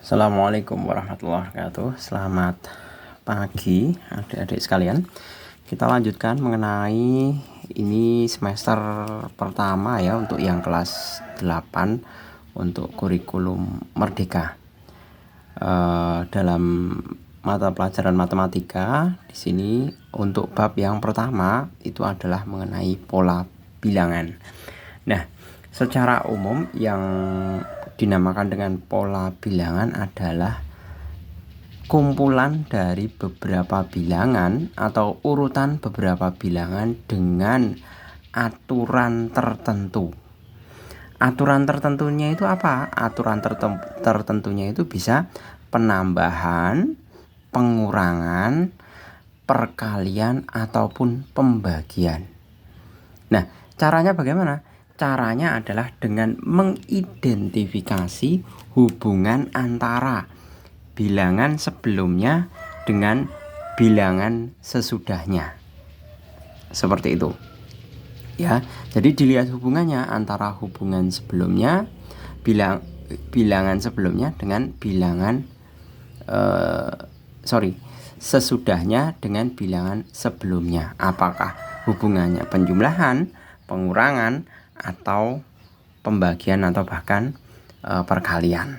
Assalamualaikum warahmatullahi wabarakatuh. Selamat pagi adik-adik sekalian. Kita lanjutkan mengenai ini semester pertama ya, untuk yang kelas 8 untuk kurikulum Merdeka. Dalam mata pelajaran matematika di sini untuk bab yang pertama itu adalah mengenai pola bilangan. Nah, secara umum yang dinamakan dengan pola bilangan adalah kumpulan dari beberapa bilangan atau urutan beberapa bilangan dengan aturan tertentu. Aturan tertentunya itu apa? Aturan tertentunya itu bisa penambahan, pengurangan, perkalian, ataupun pembagian. Nah, caranya bagaimana? Caranya adalah dengan mengidentifikasi hubungan antara bilangan sebelumnya dengan bilangan sesudahnya. Seperti itu. Ya, jadi dilihat hubungannya antara hubungan sebelumnya, bilangan sebelumnya dengan bilangan sesudahnya dengan bilangan sebelumnya. Apakah hubungannya penjumlahan, pengurangan, atau pembagian, atau bahkan perkalian,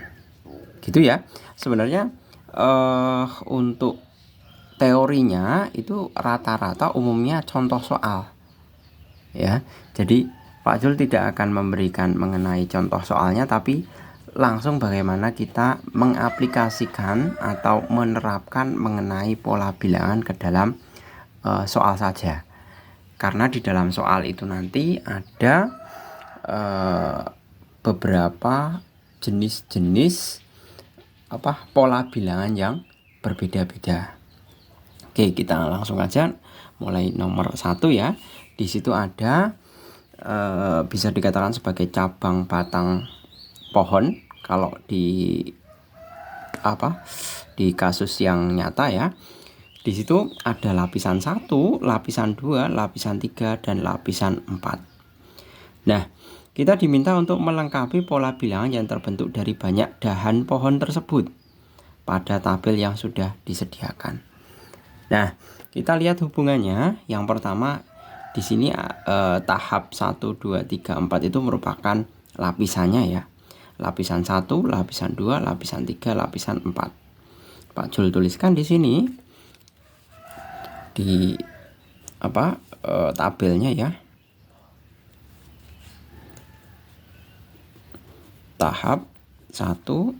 gitu ya. Sebenarnya untuk teorinya itu rata-rata umumnya contoh soal ya. Jadi Pak Jul tidak akan memberikan mengenai contoh soalnya, tapi langsung bagaimana kita mengaplikasikan atau menerapkan mengenai pola bilangan ke dalam soal saja. Karena di dalam soal itu nanti ada beberapa jenis-jenis pola bilangan yang berbeda-beda. Oke, kita langsung aja mulai nomor 1 ya. Di situ ada bisa dikatakan sebagai cabang batang pohon kalau di kasus yang nyata ya. Di situ ada lapisan 1, lapisan 2, lapisan 3, dan lapisan 4. Nah, kita diminta untuk melengkapi pola bilangan yang terbentuk dari banyak dahan pohon tersebut pada tabel yang sudah disediakan. Nah, kita lihat hubungannya. Yang pertama di sini tahap 1, 2, 3, 4 itu merupakan lapisannya ya. Lapisan 1, lapisan 2, lapisan 3, lapisan 4. Pak Jul tuliskan di sini di tabelnya ya. Tahap 1, 2,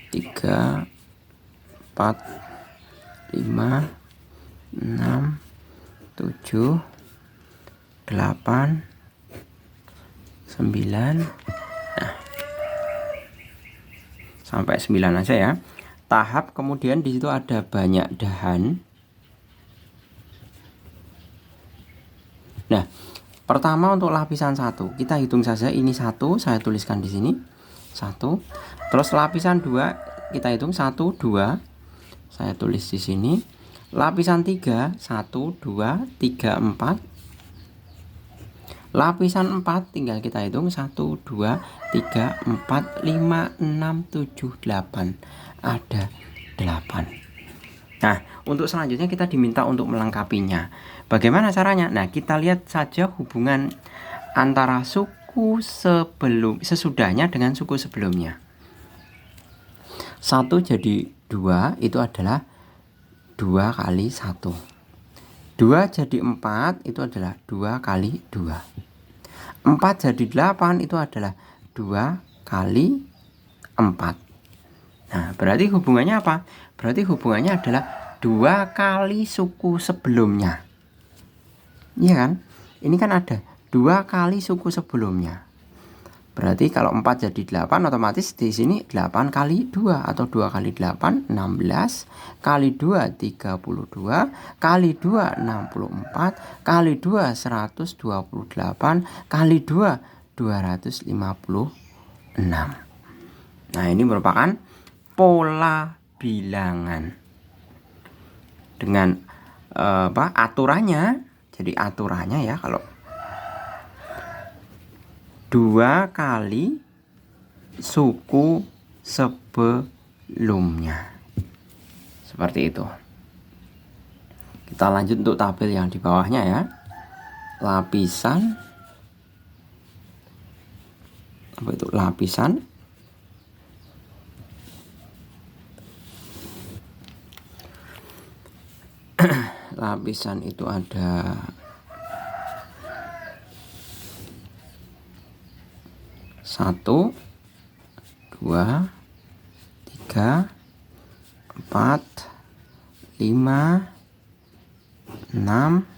3, 4, 5, 6, 7, 8, 9. Nah, sampai 9 aja ya. Tahap kemudian di situ ada banyak dahan. Nah, pertama untuk lapisan 1, kita hitung saja ini 1, saya tuliskan di sini 1. Terus lapisan 2 kita hitung 1, 2, saya tulis di sini. Lapisan 3 1, 2, 3, 4. Lapisan 4 tinggal kita hitung 1, 2, 3, 4, 5, 6, 7, 8. Ada 8. Nah, untuk selanjutnya kita diminta untuk melengkapinya. Bagaimana caranya? Nah, kita lihat saja hubungan antara suku sesudahnya dengan suku sebelumnya. 1 jadi 2 itu adalah 2 kali 1. 2 jadi 4 itu adalah 2 kali 2. 4 jadi 8 itu adalah 2 kali 4. Nah, berarti hubungannya apa? Berarti hubungannya adalah 2 kali suku sebelumnya. Iya kan? Ini kan ada 2 kali suku sebelumnya. Berarti kalau 4 jadi 8, otomatis di sini 8 kali 2 atau 2 kali 8 16, kali 2 32, kali 2 64, kali 2 128, kali 2 256. Nah, ini merupakan pola bilangan dengan aturannya. Jadi aturannya ya, kalau 2 kali suku sebelumnya. Seperti itu. Kita lanjut untuk tabel yang di bawahnya ya. Lapisan, apa itu lapisan? Lapisan itu ada 1, 2, 3, 4, 5, 6,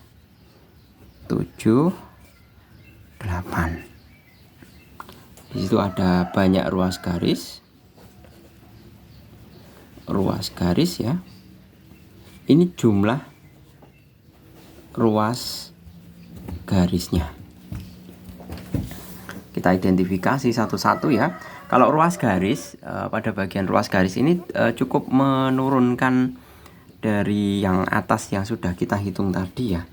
7, 8. Di situ ada banyak ruas garis. Ruas garis ya. Ini jumlah ruas garisnya. Kita identifikasi satu-satu ya. Kalau ruas garis, pada bagian ruas garis ini cukup menurunkan dari yang atas yang sudah kita hitung tadi ya.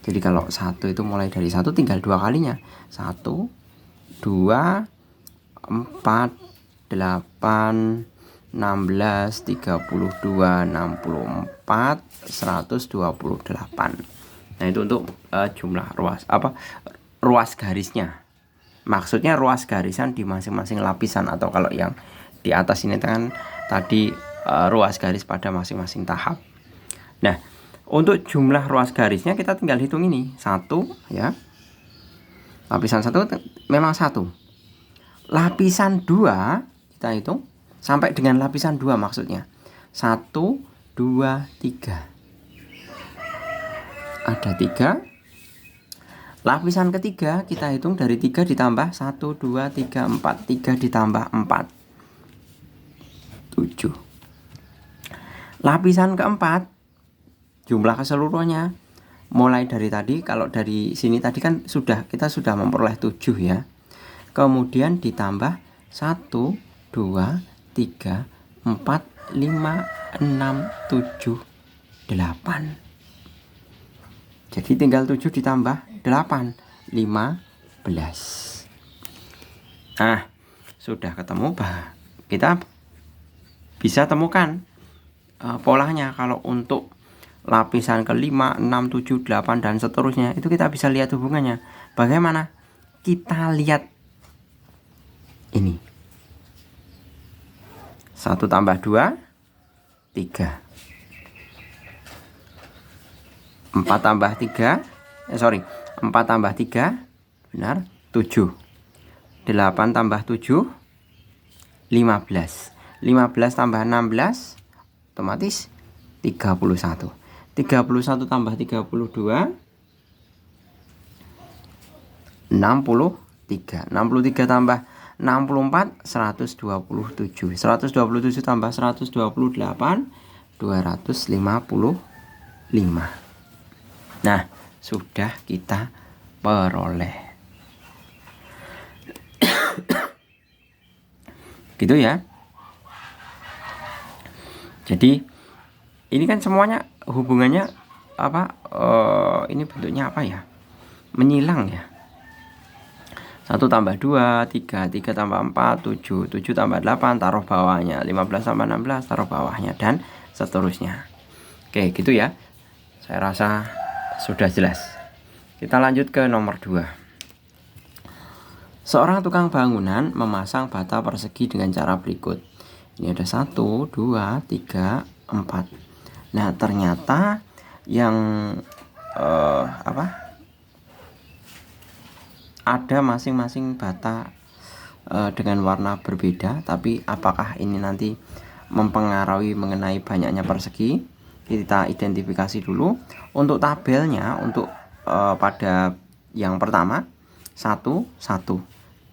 Jadi kalau 1 itu mulai dari 1 tinggal 2 kalinya. 1, 2, 4, 8, 16, 32, 64, 128. Nah, itu untuk jumlah ruas garisnya. Maksudnya ruas garisan di masing-masing lapisan, atau kalau yang di atas ini kan tadi ruas garis pada masing-masing tahap. Nah, untuk jumlah ruas garisnya kita tinggal hitung ini. 1 ya. Lapisan 1 memang 1. Lapisan 2 kita hitung sampai dengan lapisan 2 maksudnya. 1, 2, 3. Ada 3. Lapisan ketiga kita hitung dari 3 ditambah 1, 2, 3, 4. 3 ditambah 4, 7. Lapisan keempat, jumlah keseluruhannya mulai dari tadi, kalau dari sini tadi kan kita sudah memperoleh 7 ya. Kemudian ditambah 1, 2, 3, 4, 5, 6, 7, 8. Jadi tinggal 7 ditambah 8, 15. Nah, sudah ketemu, kita bisa temukan polanya. Kalau untuk lapisan ke-5, 6, 7, 8 dan seterusnya, itu kita bisa lihat hubungannya. Bagaimana? Kita lihat ini. 1 tambah 2, 3. 4 tambah 3, 4 tambah 3, benar, 7. 8 tambah 7, 15. 15 tambah 16, otomatis 31. 31 tambah 32, 63. 63 tambah 64, 127. 127 tambah 128, 255. Nah, sudah kita peroleh. Gitu ya. Jadi ini kan semuanya hubungannya apa? Ini bentuknya apa ya? Menyilang ya. 1 tambah 2, 3. 3 tambah 4, 7. 7 tambah 8, taruh bawahnya. 15 tambah 16, taruh bawahnya. Dan seterusnya. Oke, gitu ya. Saya rasa sudah jelas. Kita lanjut ke nomor 2. Seorang tukang bangunan memasang bata persegi dengan cara berikut. Ini ada 1, 2, 3, 4. Nah, ternyata yang ada masing-masing bata dengan warna berbeda, tapi apakah ini nanti mempengaruhi mengenai banyaknya persegi? Kita identifikasi dulu. Untuk tabelnya, untuk pada yang pertama 1, 1,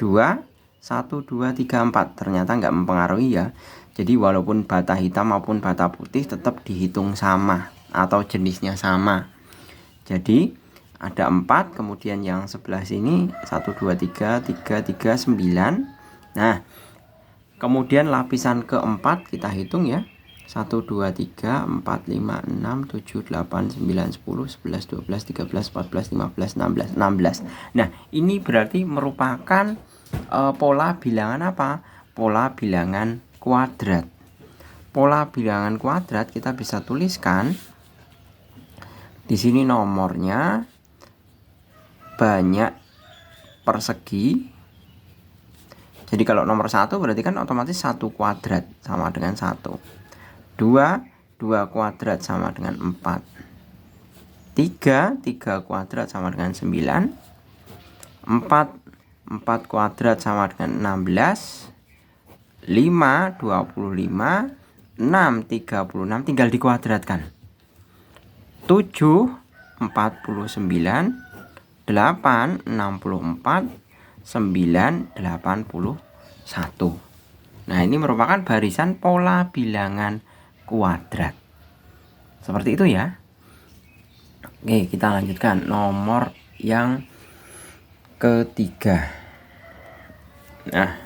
2, 1, 2, 3, 4 ternyata nggak mempengaruhi ya. Jadi walaupun bata hitam maupun bata putih tetap dihitung sama atau jenisnya sama. Jadi ada 4, kemudian yang sebelah sini 1, 2, 3, 3, 3, 9. Nah, kemudian lapisan keempat kita hitung ya. 1, 2, 3, 4, 5, 6, 7, 8, 9, 10, 11, 12, 13, 14, 15, 16, 16. Nah, ini berarti merupakan pola bilangan apa? Pola bilangan kuadrat. Pola bilangan kuadrat kita bisa tuliskan di sini nomornya banyak persegi. Jadi kalau nomor 1 berarti kan otomatis 1 kuadrat sama dengan 1. 2 kuadrat sama dengan 4. 3 kuadrat sama dengan 9. 4 kuadrat sama dengan 16. 5 25. 6 36, tinggal dikuadratkan. 7 49. 8 64. 9 81. Nah, ini merupakan barisan pola bilangan kuadrat. Seperti itu ya. Oke, kita lanjutkan nomor yang ketiga. Nah,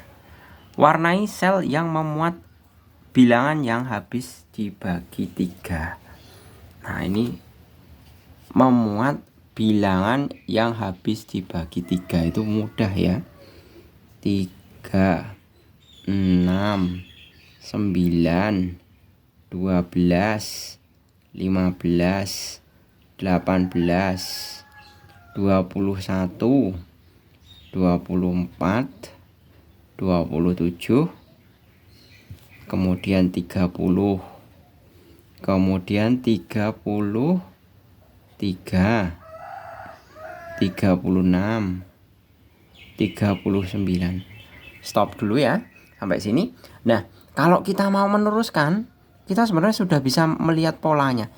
warnai sel yang memuat bilangan yang habis dibagi 3. Nah, ini memuat bilangan yang habis dibagi 3 itu mudah ya. 3, 6, 9, 12, 15, 18, 21, 24, 27, kemudian 30, kemudian 33, 36, 39. Stop dulu ya sampai sini. Nah, kalau kita mau meneruskan, kita sebenarnya sudah bisa melihat polanya.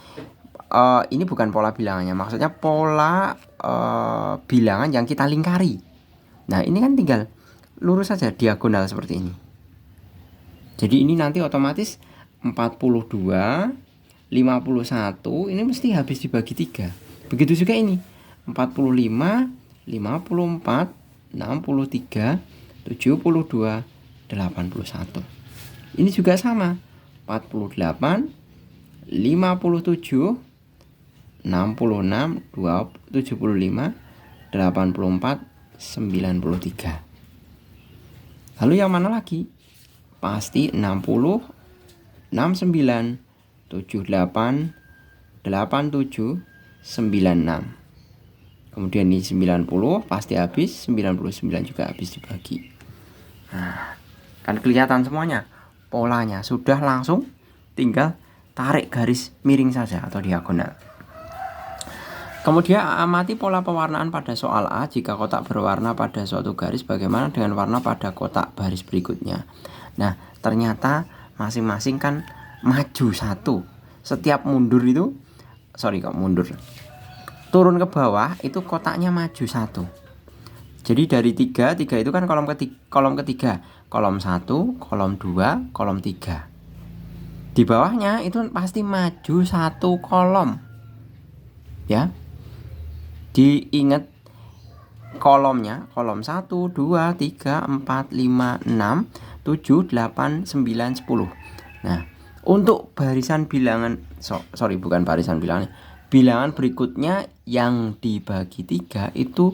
Ini bukan pola bilangannya, maksudnya pola bilangan yang kita lingkari. Nah, ini kan tinggal lurus saja diagonal seperti ini. Jadi ini nanti otomatis 42, 51 ini mesti habis dibagi 3. Begitu juga ini 45, 54, 63, 72, 81. Ini juga sama 48, 57, 66, 75, 84, 93. Lalu yang mana lagi? Pasti 60, 69, 78, 87, 96. Kemudian ini 90 pasti habis, 99 juga habis dibagi. Nah, kan kelihatan semuanya. Polanya sudah langsung tinggal tarik garis miring saja atau diagonal. Kemudian amati pola pewarnaan pada soal A. Jika kotak berwarna pada suatu garis, bagaimana dengan warna pada kotak baris berikutnya? Nah, ternyata masing-masing kan maju satu. Setiap mundur itu, turun ke bawah itu kotaknya maju satu. Jadi dari 3 itu kan kolom ketiga, kolom 1, kolom 2, kolom 3. Di bawahnya itu pasti maju satu kolom. Ya. Diingat kolomnya, kolom 1, 2, 3, 4, 5, 6, 7, 8, 9, 10. Nah, untuk barisan bilangan bilangan berikutnya yang dibagi 3 itu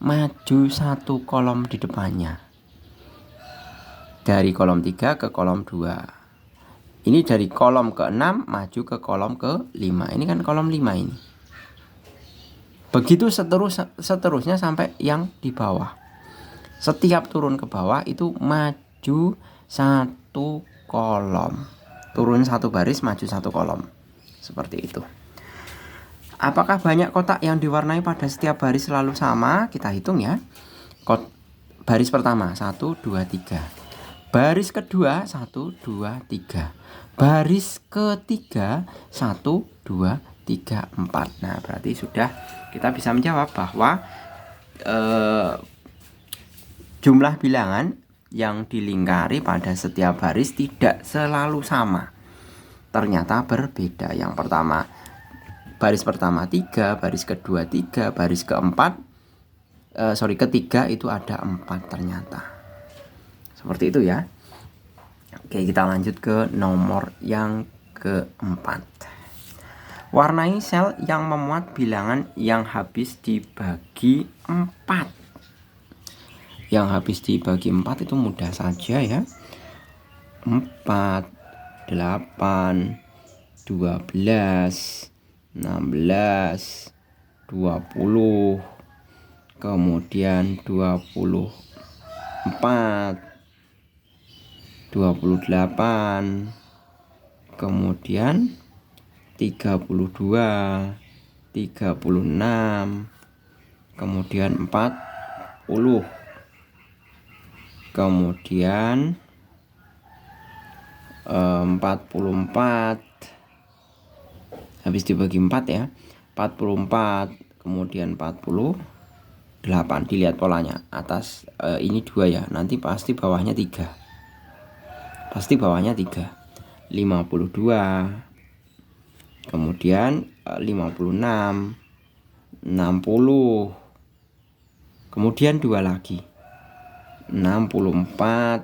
maju satu kolom di depannya. Dari kolom 3 ke kolom 2. Ini dari kolom ke-6 maju ke kolom ke-5. Ini kan kolom 5 ini. Begitu seterusnya sampai yang di bawah. Setiap turun ke bawah itu maju satu kolom. Turun satu baris, maju satu kolom. Seperti itu. Apakah banyak kotak yang diwarnai pada setiap baris selalu sama? Kita hitung ya. Baris pertama 1, 2, 3. Baris kedua 1, 2, 3. Baris ketiga 1, 2, 3, 4. Nah, berarti sudah kita bisa menjawab bahwa jumlah bilangan yang dilingkari pada setiap baris tidak selalu sama. Ternyata berbeda. Yang pertama, baris pertama 3, baris kedua 3, baris ketiga itu ada 4 ternyata. Seperti itu ya. Oke, kita lanjut ke nomor yang keempat. Warnai sel yang memuat bilangan yang habis dibagi 4. Yang habis dibagi 4 itu mudah saja ya. 4, 8, 12, 16, 20, kemudian 24, 28, kemudian 32, 36, kemudian 40, kemudian 44, habis dibagi 4 ya, 44, kemudian 48. Dilihat polanya, atas ini 2 ya, nanti pasti bawahnya 3, pasti bawahnya 3. 52, kemudian 56, 60, kemudian 2 lagi, 64,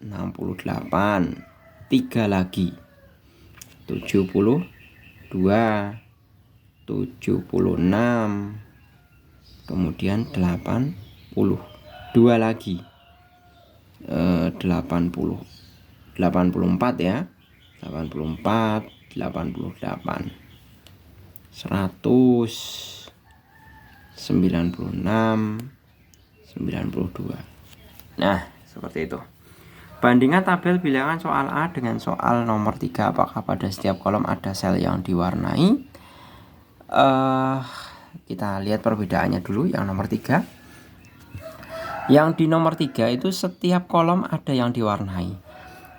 68, 3 lagi, 72, 76, kemudian 80, 2 lagi, 80, 84 ya, 84, 88, 100, 96, 92. Nah, seperti itu. Bandingkan tabel bilangan soal A dengan soal nomor 3. Apakah pada setiap kolom ada sel yang diwarnai? Kita lihat perbedaannya dulu. Yang nomor 3. Yang di nomor 3 itu setiap kolom ada yang diwarnai.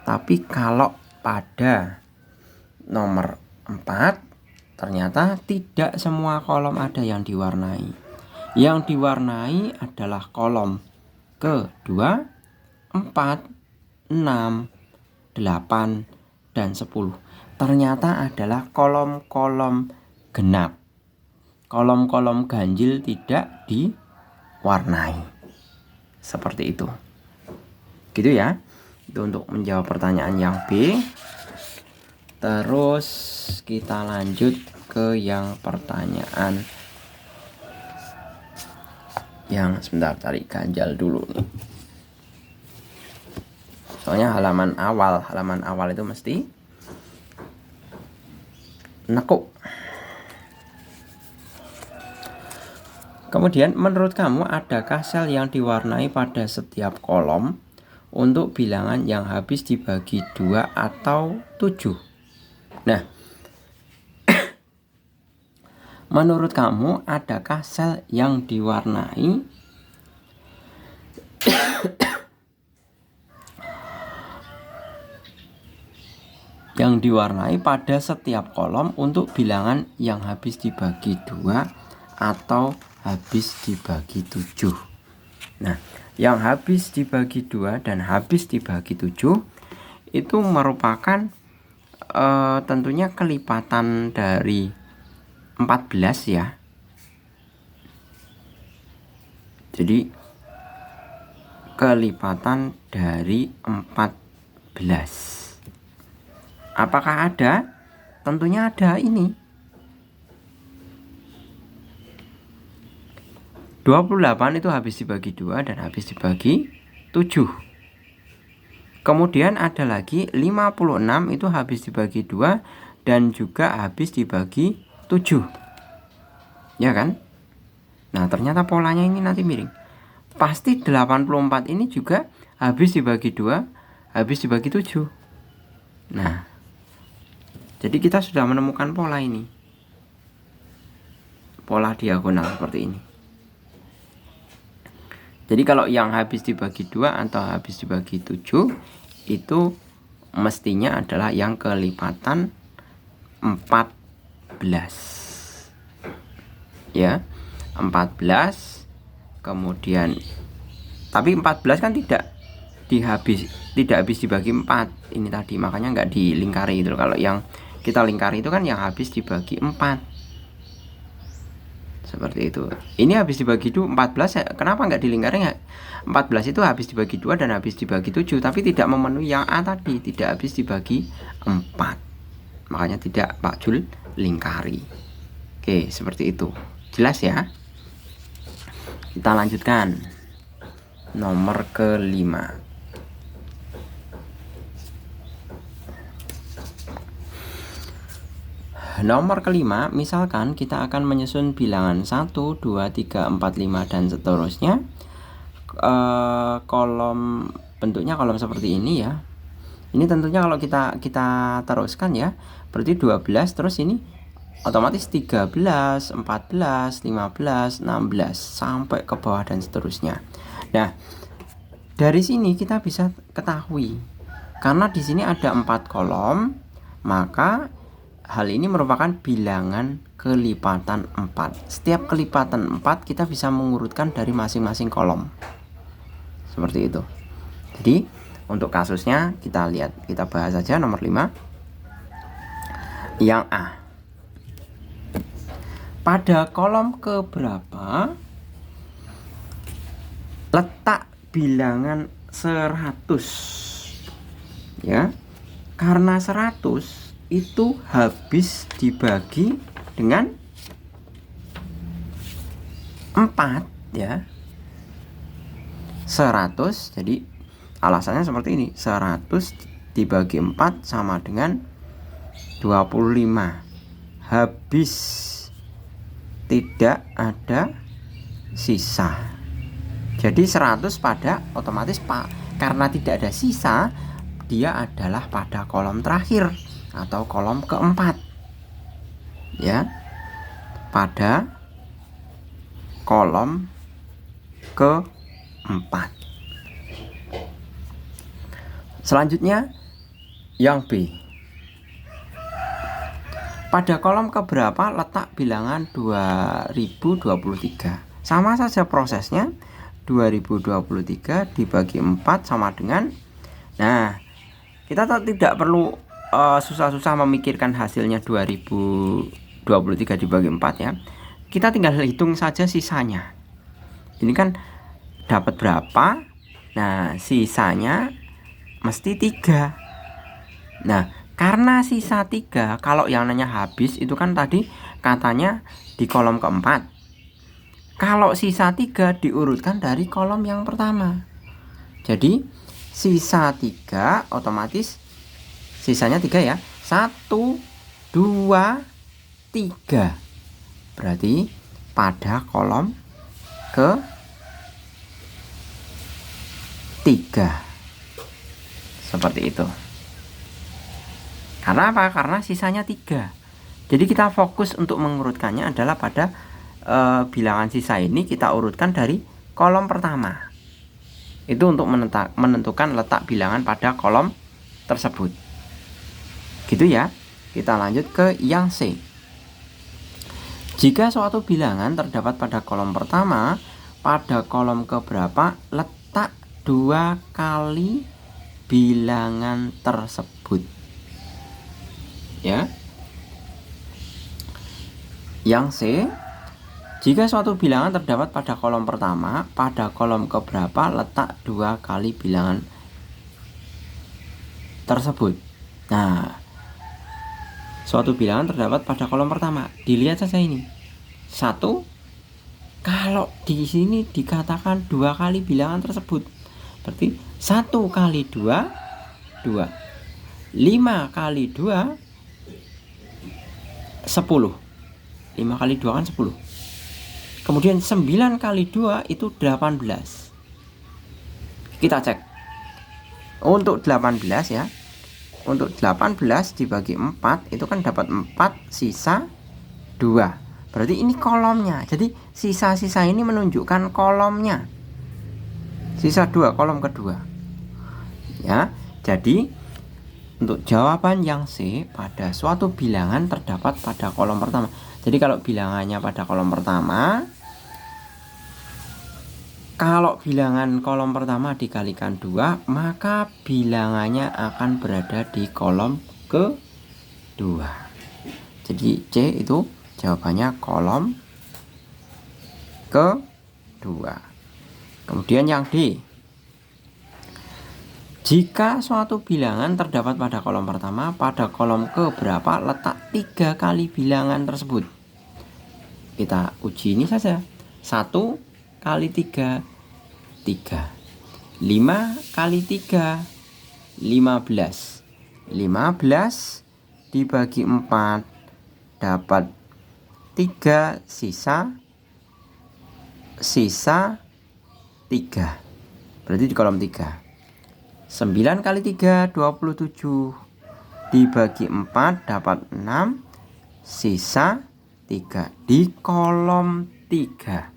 Tapi kalau pada nomor 4 ternyata tidak semua kolom ada yang diwarnai. Yang diwarnai adalah kolom ke-2, 4, 6, 8, dan 10. Ternyata adalah kolom-kolom genap. Kolom-kolom ganjil tidak diwarnai. Seperti itu. Gitu ya. Itu untuk menjawab pertanyaan yang B. Terus kita lanjut ke yang pertanyaan yang sebentar, tarik ganjal dulu nih. Soalnya halaman awal itu mesti nekuk. Kemudian menurut kamu adakah sel yang diwarnai pada setiap kolom untuk bilangan yang habis dibagi 2 atau 7? Nah, menurut kamu adakah sel yang diwarnai pada setiap kolom untuk bilangan yang habis dibagi 2 atau habis dibagi 7? Nah, yang habis dibagi 2 dan habis dibagi 7 itu merupakan tentunya kelipatan dari 14 ya. Jadi kelipatan dari 14. Apakah ada? Tentunya ada ini. 28 itu habis dibagi 2 dan habis dibagi 7. Kemudian ada lagi 56 itu habis dibagi 2 dan juga habis dibagi 7. Ya kan? Nah, ternyata polanya ini nanti miring. Pasti 84 ini juga habis dibagi 2, habis dibagi 7. Nah, jadi kita sudah menemukan pola ini. Pola diagonal seperti ini. Jadi kalau yang habis dibagi 2 atau habis dibagi 7 itu mestinya adalah yang kelipatan 14. Ya, 14. Kemudian tapi 14 kan tidak habis dibagi 4 ini tadi, makanya nggak dilingkari itu. Kalau yang kita lingkari itu kan yang habis dibagi 4. Seperti itu. Ini habis dibagi 14, kenapa nggak dilingkari? 14 itu habis dibagi 2 dan habis dibagi 7, tapi tidak memenuhi yang A tadi, tidak habis dibagi 4. makanya tidak Pak Jul lingkari. Oke, seperti itu. Jelas ya? Kita lanjutkan. Nomor kelima. Nomor kelima, misalkan kita akan menyusun bilangan 1, 2, 3, 4, 5 dan seterusnya. Kolom bentuknya kolom seperti ini ya. Ini tentunya kalau kita teruskan ya, berarti 12, terus ini otomatis 13, 14, 15, 16 sampai ke bawah dan seterusnya. Nah, dari sini kita bisa ketahui karena di sini ada 4 kolom, maka hal ini merupakan bilangan kelipatan 4. Setiap kelipatan 4 kita bisa mengurutkan dari masing-masing kolom. Seperti itu. Jadi untuk kasusnya kita lihat, kita bahas saja nomor 5. Yang A. Pada kolom keberapa letak bilangan 100? Ya. Karena 100 itu habis dibagi dengan 4 ya. 100, jadi alasannya seperti ini. 100 dibagi 4 sama dengan 25. Habis, tidak ada sisa. Jadi 100 pada otomatis karena tidak ada sisa, dia adalah pada kolom terakhir atau kolom keempat. Ya. Pada kolom keempat. Selanjutnya yang B. Pada kolom keberapa letak bilangan 2023? Sama saja prosesnya. 2023 dibagi 4 sama dengan, nah, kita tidak perlu susah-susah memikirkan hasilnya 2023 dibagi 4 ya. Kita tinggal hitung saja sisanya. Ini kan dapat berapa? Nah, sisanya mesti 3. Nah, karena sisa 3, kalau yang nanya habis itu kan tadi katanya di kolom keempat. Kalau sisa 3 diurutkan dari kolom yang pertama. Jadi sisa 3 otomatis sisanya 3 ya. 1, 2, 3. Berarti pada kolom ke 3. Seperti itu. Karena apa? Karena sisanya 3. Jadi kita fokus untuk mengurutkannya adalah pada bilangan sisa ini kita urutkan dari kolom pertama. Itu untuk menentukan letak bilangan pada kolom tersebut. Gitu ya. Kita lanjut ke yang C. Jika suatu bilangan terdapat pada kolom pertama, pada kolom keberapa letak 2 kali bilangan tersebut? Ya. Yang C. Jika suatu bilangan terdapat pada kolom pertama, pada kolom keberapa letak 2 kali bilangan tersebut? Nah, suatu bilangan terdapat pada kolom pertama. Dilihat saja ini. 1. Kalau di sini dikatakan 2 kali bilangan tersebut, berarti 1 kali 2, 2. 5 kali 2, 10. 5 kali 2 kan 10. Kemudian 9 kali 2 itu 18. Kita cek. Untuk 18 ya. Untuk 18 dibagi 4 itu kan dapat 4 sisa 2. Berarti ini kolomnya. Jadi sisa-sisa ini menunjukkan kolomnya. Sisa 2 kolom kedua. Ya. Jadi untuk jawaban yang C, pada suatu bilangan terdapat pada kolom pertama. Jadi kalau bilangannya pada kolom pertama, kalau bilangan kolom pertama dikalikan 2, maka bilangannya akan berada di kolom kedua. Jadi C itu jawabannya kolom kedua. Kemudian yang D. Jika suatu bilangan terdapat pada kolom pertama, pada kolom keberapa letak 3 kali bilangan tersebut? Kita uji ini saja. 1 kali 3, 3. 5 kali 3, 15. 15 dibagi 4 dapat 3, sisa 3. Berarti di kolom 3. 9 kali 3, 27. Dibagi 4 dapat 6, sisa 3 di kolom 3.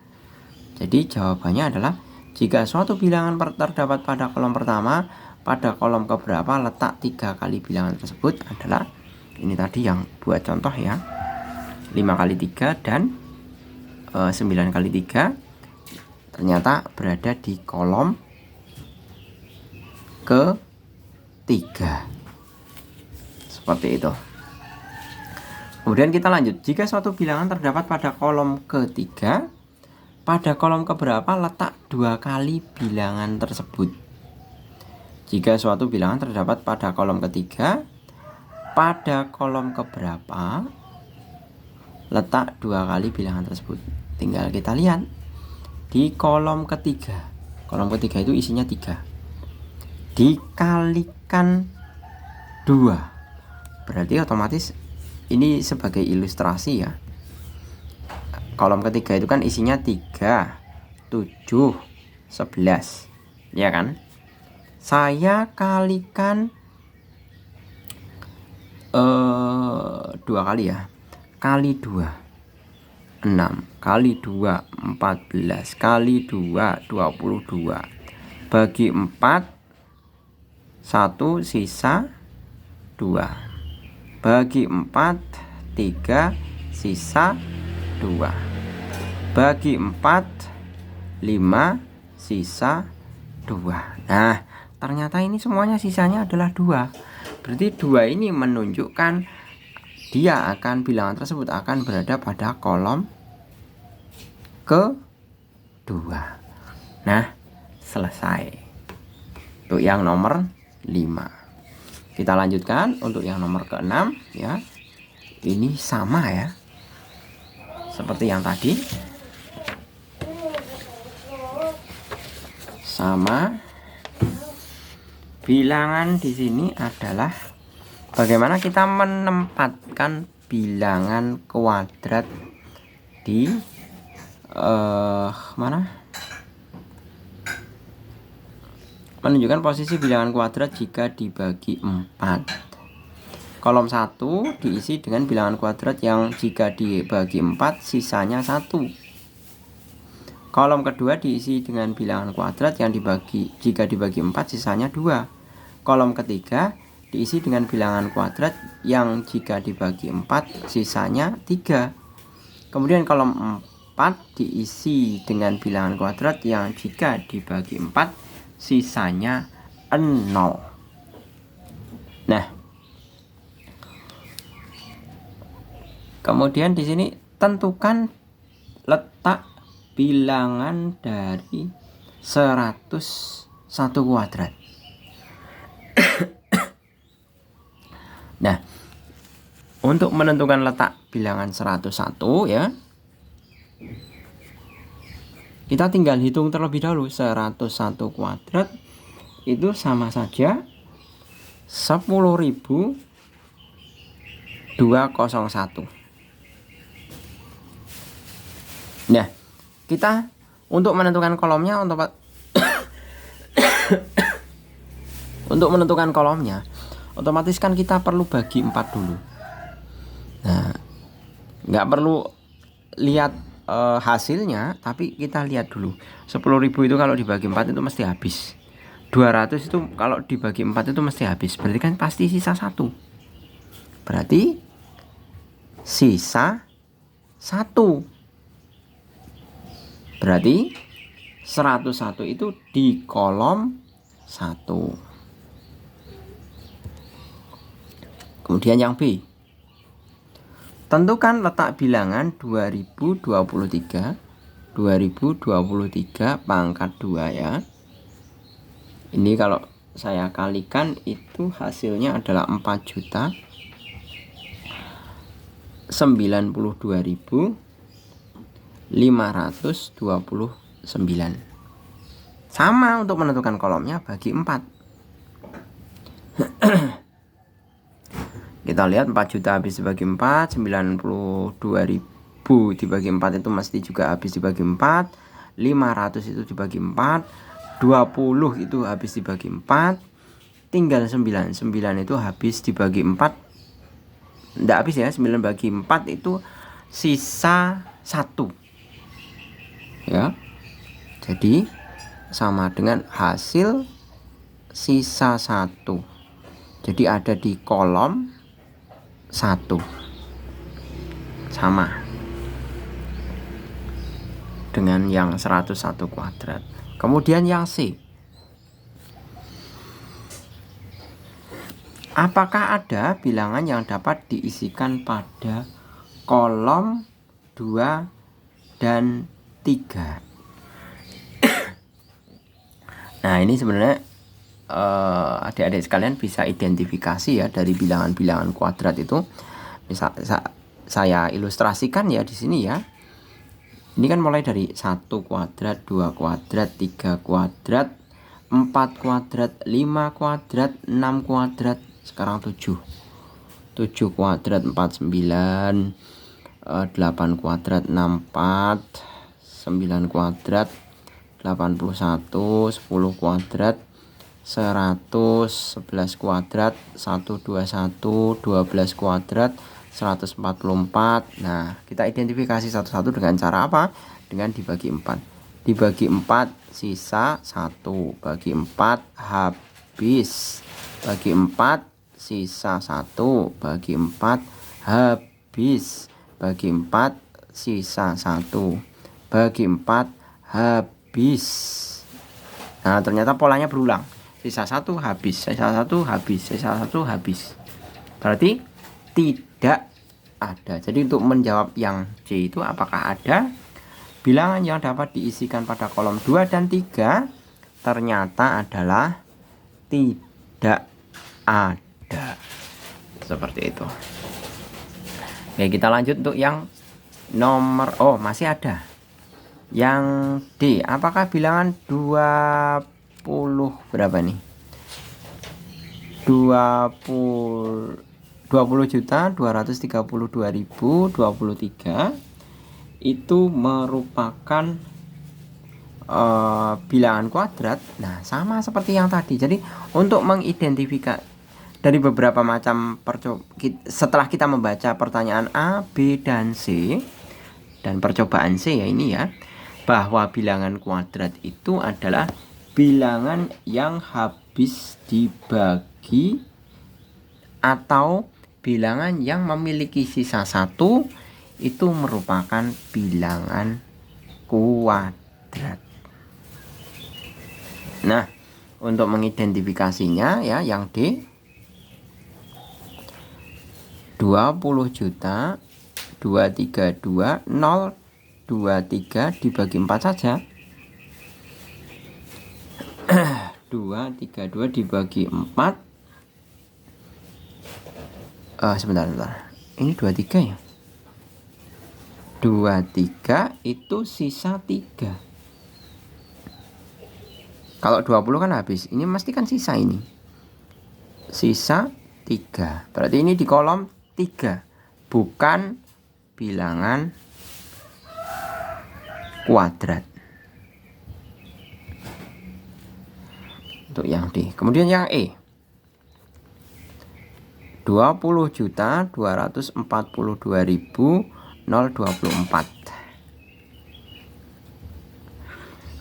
Jadi jawabannya adalah jika suatu bilangan terdapat pada kolom pertama, pada kolom keberapa letak 3 kali bilangan tersebut adalah ini tadi yang buat contoh ya. 5 kali 3 dan 9 kali 3 ternyata berada di kolom ketiga. Seperti itu. Kemudian kita lanjut. Jika suatu bilangan terdapat pada kolom ketiga, pada kolom keberapa letak 2 kali bilangan tersebut? Jika suatu bilangan terdapat pada kolom ketiga, pada kolom keberapa letak 2 kali bilangan tersebut? Tinggal kita lihat di kolom ketiga. Kolom ketiga itu isinya 3. Dikalikan 2. Berarti otomatis ini sebagai ilustrasi ya. Kolom ketiga itu kan isinya 3, 7, 11. Ya kan? Saya kalikan 2 kali ya. Kali 2, 6. Kali 2, 14. Kali 2, 22. Bagi 4, 1, sisa 2. Bagi 4, 3, sisa 2. Bagi 4, 5, sisa 2. Nah, ternyata ini semuanya sisanya adalah 2. Berarti 2 ini menunjukkan bilangan tersebut akan berada pada kolom kedua. Nah, selesai. Untuk yang nomor 5. Kita lanjutkan untuk yang nomor ke-6 ya. Ini sama ya. Seperti yang tadi. Sama. Bilangan di sini adalah bagaimana kita menempatkan bilangan kuadrat di mana? Menunjukkan posisi bilangan kuadrat jika dibagi 4. Kolom 1 diisi dengan bilangan kuadrat yang jika dibagi 4 sisanya 1. Kolom kedua diisi dengan bilangan kuadrat yang jika dibagi 4 sisanya 2. Kolom ketiga diisi dengan bilangan kuadrat yang jika dibagi 4 sisanya 3. Kemudian kolom 4 diisi dengan bilangan kuadrat yang jika dibagi 4 sisanya 0. Nah, kemudian di sini tentukan letak bilangan dari 101 kuadrat. Nah, untuk menentukan letak bilangan 101 ya, kita tinggal hitung terlebih dahulu. 101 kuadrat itu sama saja 10.201. Nah, kita untuk menentukan kolomnya untuk menentukan kolomnya otomatis kan kita perlu bagi 4 dulu. Nah, nggak perlu lihat hasilnya, tapi kita lihat dulu 10.000 itu kalau dibagi 4 itu mesti habis. 200 itu kalau dibagi 4 itu mesti habis. Berarti kan pasti sisa 1. Berarti sisa 1. Berarti 101 itu di kolom 1. Kemudian yang B. Tentukan letak bilangan 2023 pangkat 2 ya. Ini kalau saya kalikan itu hasilnya adalah 4.092.529. Sama untuk menentukan kolomnya, bagi 4. Kita lihat 4 juta habis dibagi 4, 92.000 dibagi 4 itu mesti juga habis dibagi 4, 500 itu dibagi 4, 20 itu habis dibagi 4, tinggal 9 itu habis dibagi 4. Enggak habis ya, 9 bagi 4 itu sisa 1 ya. Jadi sama dengan hasil sisa 1. Jadi ada di kolom 1, sama dengan yang 101 kuadrat. Kemudian yang C, apakah ada bilangan yang dapat diisikan pada kolom 2 dan 3? Nah, ini sebenarnya adik-adik sekalian bisa identifikasi ya dari bilangan-bilangan kuadrat itu. Bisa saya ilustrasikan ya di sini ya. Ini kan mulai dari 1 kuadrat, 2 kuadrat, 3 kuadrat, 4 kuadrat, 5 kuadrat, 6 kuadrat, sekarang 7. 7 kuadrat 49, 8 kuadrat 64, 9 kuadrat 81, 10 kuadrat 100, 11 kuadrat 121, 12 kuadrat 144. Nah, kita identifikasi satu-satu dengan cara apa? Dengan dibagi 4. Dibagi 4 sisa 1, bagi 4 habis, bagi 4 sisa 1, bagi 4 habis, bagi 4 sisa 1, bagi 4 habis. Nah, ternyata polanya berulang. Sisa 1 habis, sisa 1 habis, sisa 1 habis. Berarti tidak ada. Jadi untuk menjawab yang C itu, apakah ada bilangan yang dapat diisikan pada kolom 2 dan 3? Ternyata adalah tidak ada. Seperti itu. Oke, kita lanjut untuk yang nomor, masih ada. Yang D, apakah bilangan 20 berapa nih? 20.232.023 itu merupakan bilangan kuadrat. Nah, sama seperti yang tadi. Jadi untuk mengidentifikasi dari beberapa macam setelah kita membaca pertanyaan A, B, dan C dan percobaan C ya ini ya, bahwa bilangan kuadrat itu adalah bilangan yang habis dibagi atau bilangan yang memiliki sisa 1 itu merupakan bilangan kuadrat. Nah, untuk mengidentifikasinya ya yang D, 20.232.023 dibagi 4 saja. 232 dibagi 4. Sebentar. Ini 23 ya? 23 itu sisa 3. Kalau 20 kan habis. Ini mesti kan sisa ini. Sisa 3. Berarti ini di kolom 3. Bukan bilangan kuadrat. Untuk yang D. Kemudian yang E, 20.242.024.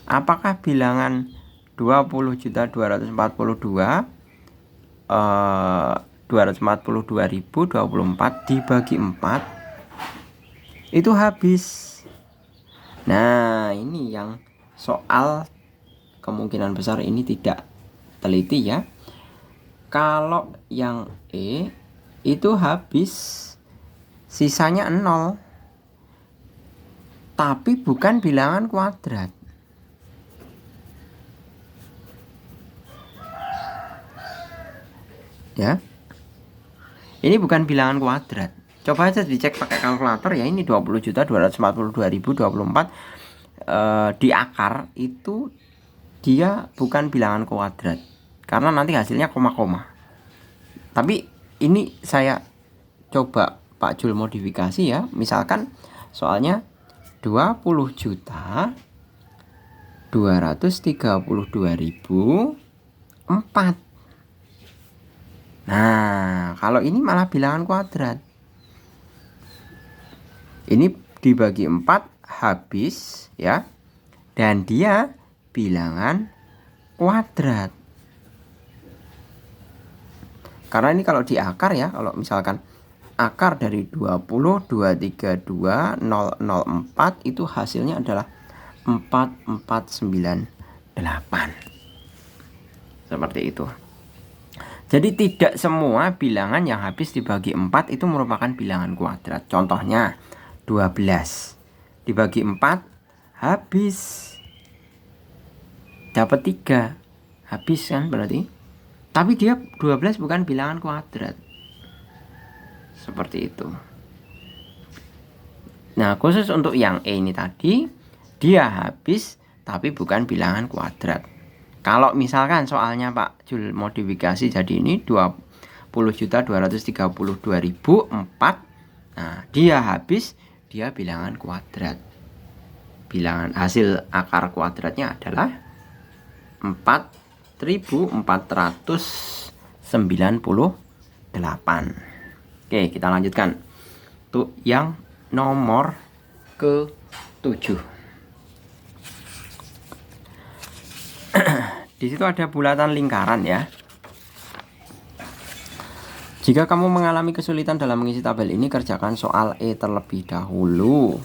Apakah bilangan 242.244 dibagi 4 itu habis. Nah, ini yang soal kemungkinan besar ini tidak teliti ya. Kalau yang E itu habis, sisanya 0, tapi bukan bilangan kuadrat. Ya. Ini bukan bilangan kuadrat. Coba aja dicek pakai kalkulator ya. Ini 20.244.024 di akar itu dia bukan bilangan kuadrat. Karena nanti hasilnya koma-koma. Tapi ini saya coba Pak Jul modifikasi ya. Misalkan soalnya 20.232.004. Nah, kalau ini malah bilangan kuadrat. Ini dibagi 4 habis ya. Dan dia bilangan kuadrat. Karena ini kalau di akar ya, kalau misalkan akar dari 20.232.004 itu hasilnya adalah 4498. Seperti itu. Jadi tidak semua bilangan yang habis dibagi 4 itu merupakan bilangan kuadrat. Contohnya 12 dibagi 4 habis dapat 3. Habis kan berarti. Tapi dia 12 bukan bilangan kuadrat. Seperti itu. Nah, khusus untuk yang E ini tadi, dia habis tapi bukan bilangan kuadrat. Kalau misalkan soalnya Pak Jul modifikasi jadi ini 20.232.004. Nah, dia habis, dia bilangan kuadrat. Bilangan hasil akar kuadratnya adalah 4.498. Oke, kita lanjutkan. Untuk yang nomor ke-7. Di situ ada bulatan lingkaran ya. Jika kamu mengalami kesulitan dalam mengisi tabel ini, kerjakan soal E terlebih dahulu.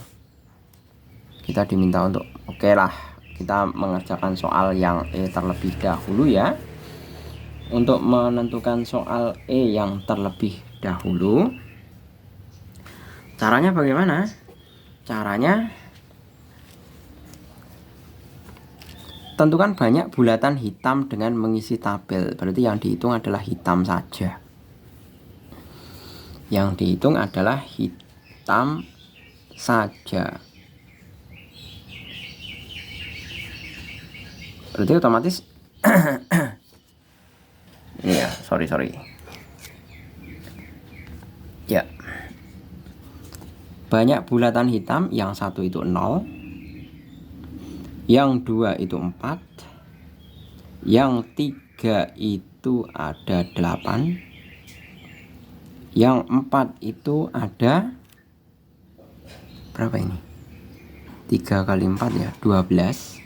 Kita diminta untuk oke lah, kita mengerjakan soal yang E terlebih dahulu ya. Untuk menentukan soal E yang terlebih dahulu, caranya bagaimana? Caranya tentukan banyak bulatan hitam dengan mengisi tabel. Berarti yang dihitung adalah hitam saja. Yang dihitung adalah hitam saja. Berarti otomatis ini ya, sorry. Ya. Banyak bulatan hitam, yang satu itu 0. Yang 2 itu 4. Yang 3 itu ada 8. Yang 4 itu ada berapa ini? 3 kali 4 ya, 12.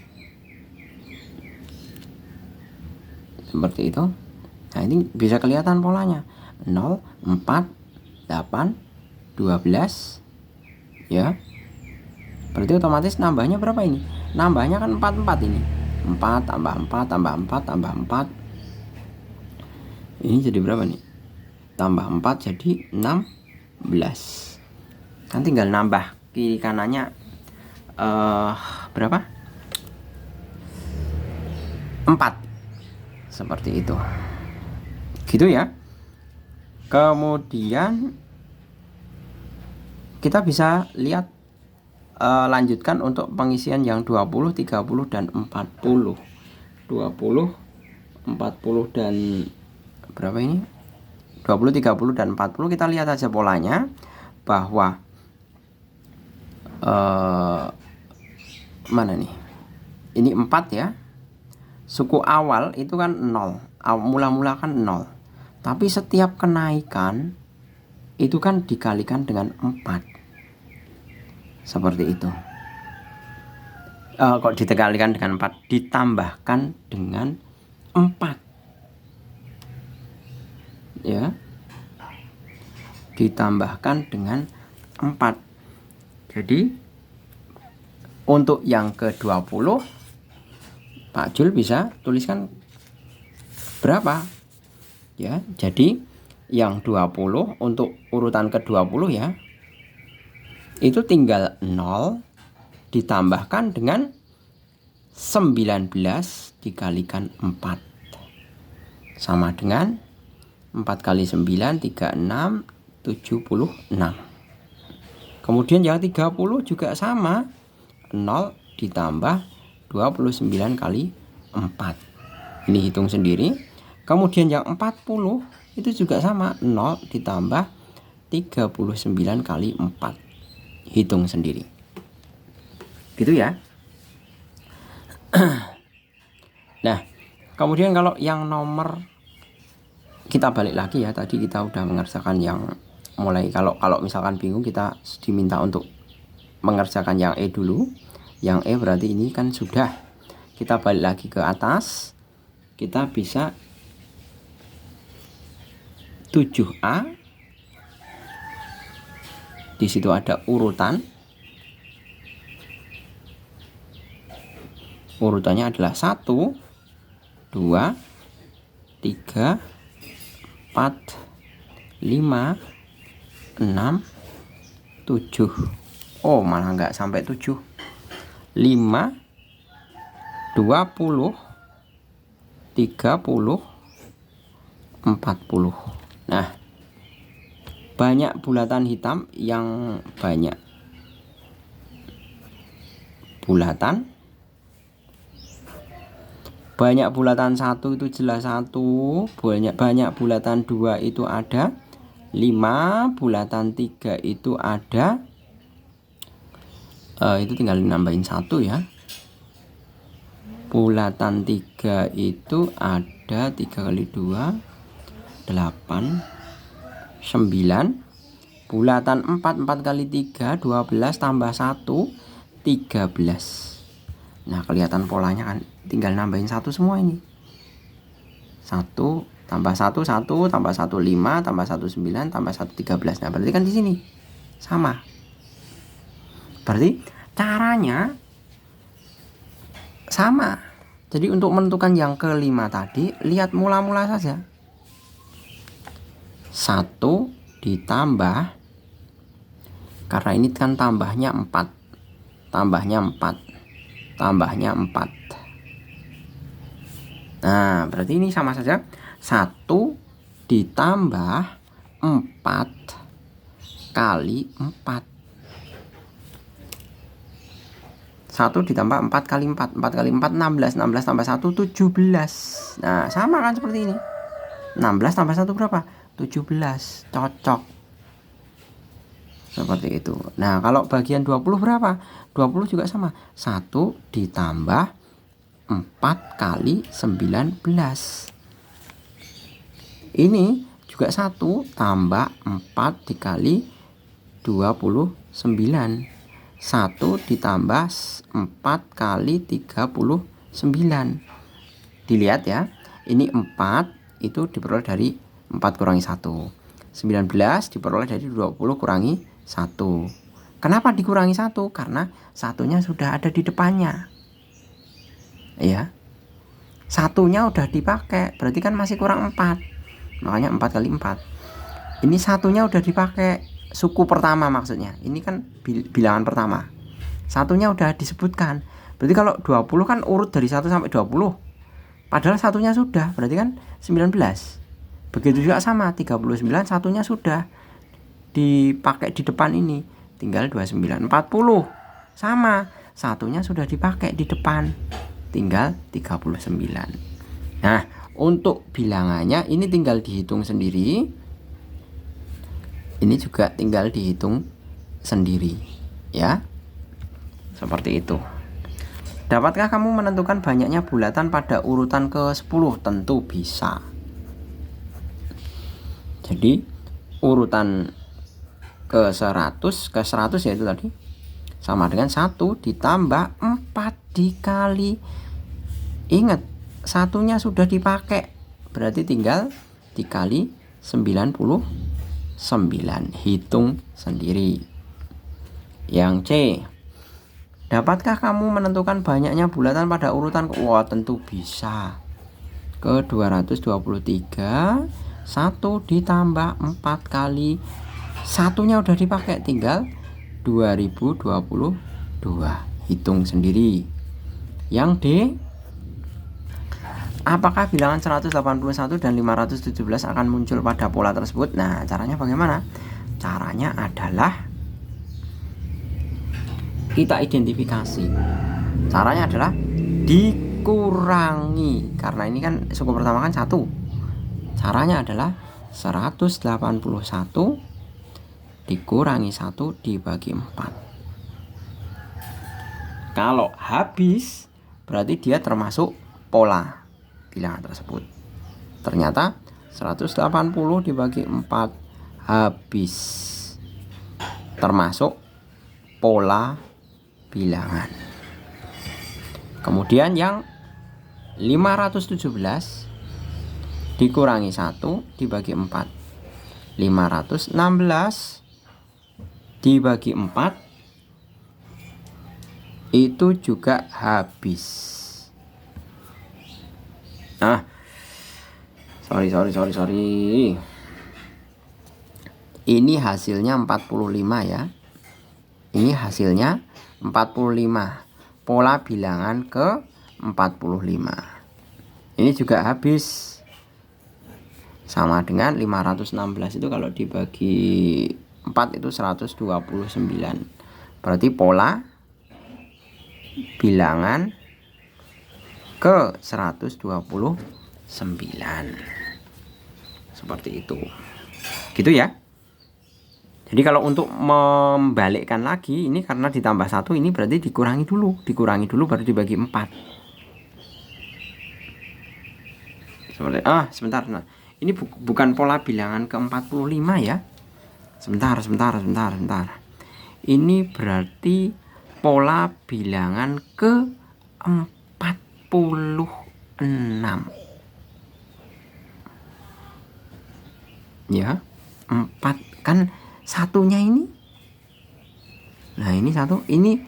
Seperti itu. Nah, ini bisa kelihatan polanya. 0, 4, 8, 12. Ya. Berarti otomatis nambahnya berapa ini? Nambahnya kan 4 ini. 4 tambah 4 tambah 4 tambah 4. Ini jadi berapa nih? Tambah 4 jadi 16. Kan tinggal nambah kiri kanannya berapa? 4. Seperti itu. Gitu ya. Kemudian kita bisa lihat lanjutkan untuk pengisian yang 20, 30 dan 40. 20, 40 dan berapa ini? 20, 30 dan 40 kita lihat aja polanya bahwa mana nih? Ini 4 ya. Suku awal itu kan 0. Mula-mula kan 0. Tapi setiap kenaikan itu kan dikalikan dengan 4. Seperti itu. Kok dikalikan dengan 4? Ditambahkan dengan 4. Ya. Ditambahkan dengan 4. Jadi untuk yang ke-20 Pak Jul bisa tuliskan berapa? Ya, jadi yang 20 untuk urutan ke-20 ya. Itu tinggal 0 ditambahkan dengan 19 dikalikan 4. Sama dengan 4 kali 9 36 76. Kemudian yang 30 juga sama, 0 ditambah 29 kali 4. Ini hitung sendiri. Kemudian yang 40 itu juga sama, 0 ditambah 39 kali 4. Hitung sendiri. Gitu ya. Nah, kemudian kalau yang nomor, kita balik lagi ya, tadi kita udah mengerjakan yang mulai, kalau misalkan bingung kita diminta untuk mengerjakan yang E dulu. Yang E berarti ini kan sudah. Kita balik lagi ke atas, kita bisa 7A. Di situ ada urutan. Urutannya adalah 1 2 3 4 5 6 7. Oh, malah nggak sampai 7. 5 20 30 40. Nah, banyak bulatan hitam yang banyak. Banyak bulatan 1 itu jelas 1. Banyak bulatan 2 itu ada 5. Bulatan 3 itu ada itu tinggal nambahin 1 ya. Bulatan 3 itu ada 3 kali 2 8 9. Bulatan 4 kali 3 12 tambah 1 13. Nah, kelihatan polanya kan, tinggal nambahin 1 semua ini. 1 tambah 1 1 tambah 1 5 tambah 1 9 tambah 1 13. Nah, berarti kan di sini sama. Berarti caranya sama. Jadi untuk menentukan yang kelima tadi, lihat mula-mula saja. 1 ditambah, karena ini kan tambahnya 4. Nah, berarti ini sama saja. 1 ditambah 4 kali 4. 1 ditambah 4 kali 4. 4 kali 4 16. 16 tambah 1 17. Nah, sama kan seperti ini. 16 tambah 1 berapa? 17. Cocok. Seperti itu. Nah, kalau bagian 20 berapa? 20 juga sama. 1 ditambah 4 kali 19. Ini juga 1 tambah 4 dikali 29. 1 ditambah 4 kali 39. Dilihat ya. Ini 4 itu diperoleh dari 4 kurangi 1. 19 diperoleh dari 20 kurangi 1. Kenapa dikurangi 1? Karena satunya sudah ada di depannya. Ya. Satunya udah dipakai, berarti kan masih kurang 4. Makanya 4 kali 4. Ini satunya udah dipakai, suku pertama maksudnya. Ini kan bilangan pertama. Satunya udah disebutkan. Berarti kalau 20 kan urut dari 1 sampai 20. Padahal satunya sudah, berarti kan 19. Begitu juga sama 39, satunya sudah dipakai di depan ini. Tinggal 29. 40 sama, satunya sudah dipakai di depan. Tinggal 39. Nah, untuk bilangannya ini tinggal dihitung sendiri. Ini juga tinggal dihitung sendiri, ya. Seperti itu. Dapatkah kamu menentukan banyaknya bulatan pada urutan ke-10? Tentu bisa. Jadi urutan ke-100 yaitu tadi sama dengan 1 ditambah 4 dikali. Ingat, satunya sudah dipakai, berarti tinggal dikali 99. Hitung sendiri. Yang C, dapatkah kamu menentukan banyaknya bulatan pada urutan? Wah, tentu bisa. Ke 223, 1 ditambah 4 kali, satunya udah dipakai, tinggal 2022. Hitung sendiri. Yang D, Apakah bilangan 181 dan 517 akan muncul pada pola tersebut? Nah, caranya bagaimana? Caranya adalah kita identifikasi. Caranya adalah dikurangi. Karena ini kan suku pertama kan 1. Caranya adalah 181 dikurangi 1 dibagi 4. Kalau habis, berarti dia termasuk pola bilangan tersebut. Ternyata 180 dibagi 4 habis, termasuk pola bilangan. Kemudian yang 517 dikurangi 1 dibagi 4. 516 dibagi 4 itu juga habis. Nah, sorry. Ini hasilnya 45 ya. Ini hasilnya 45. Pola bilangan ke 45. Ini juga habis. Sama dengan 516 itu kalau dibagi 4 itu 129. Berarti pola bilangan ke 129. Seperti itu. Gitu ya. Jadi kalau untuk membalikkan lagi, ini karena ditambah 1, ini berarti dikurangi dulu baru dibagi 4. Sebentar. Nah, ini bukan pola bilangan ke 45 ya. Sebentar. Ini berarti pola bilangan ke 46. Ya, 4 kan satunya ini. Nah, ini 1, ini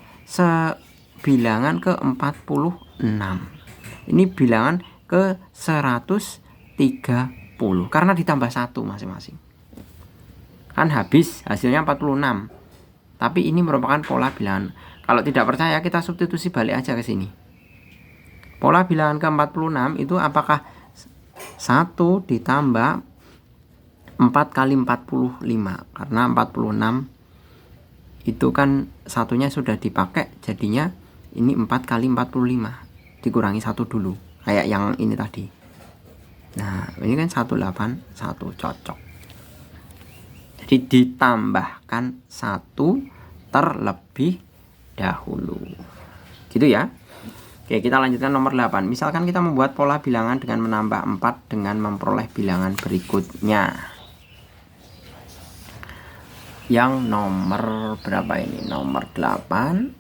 bilangan ke 46. Ini bilangan ke 130 karena ditambah 1 masing-masing. Kan habis hasilnya 46. Tapi ini merupakan pola bilangan. Kalau tidak percaya kita substitusi balik aja ke sini. Pola bilangan ke 46 itu apakah 1 ditambah 4 kali 45, karena 46 itu kan satunya sudah dipakai, jadinya ini 4 kali 45 dikurangi 1 dulu, kayak yang ini tadi. Nah, ini kan 181 cocok. Jadi ditambahkan 1 terlebih dahulu. Gitu ya. Oke, kita lanjutkan nomor 8. Misalkan kita membuat pola bilangan dengan menambah 4 dengan memperoleh bilangan berikutnya. Yang nomor berapa ini? Nomor 8.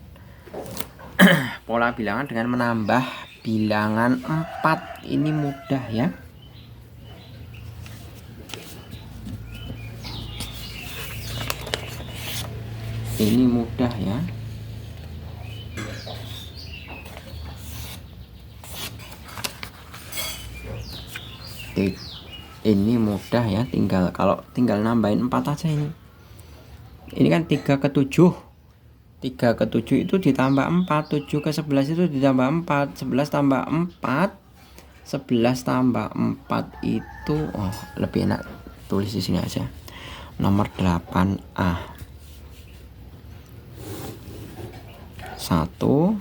Pola bilangan dengan menambah bilangan 4. Ini mudah ya. Ini mudah ya. Ini mudah ya, tinggal nambahin 4 aja ini. Ini kan 3 ke 7. 3 ke 7 itu ditambah 4, 7 ke 11 itu ditambah 4, 11 tambah 4, 11 tambah 4 itu lebih enak tulis di sini aja. Nomor 8A. 1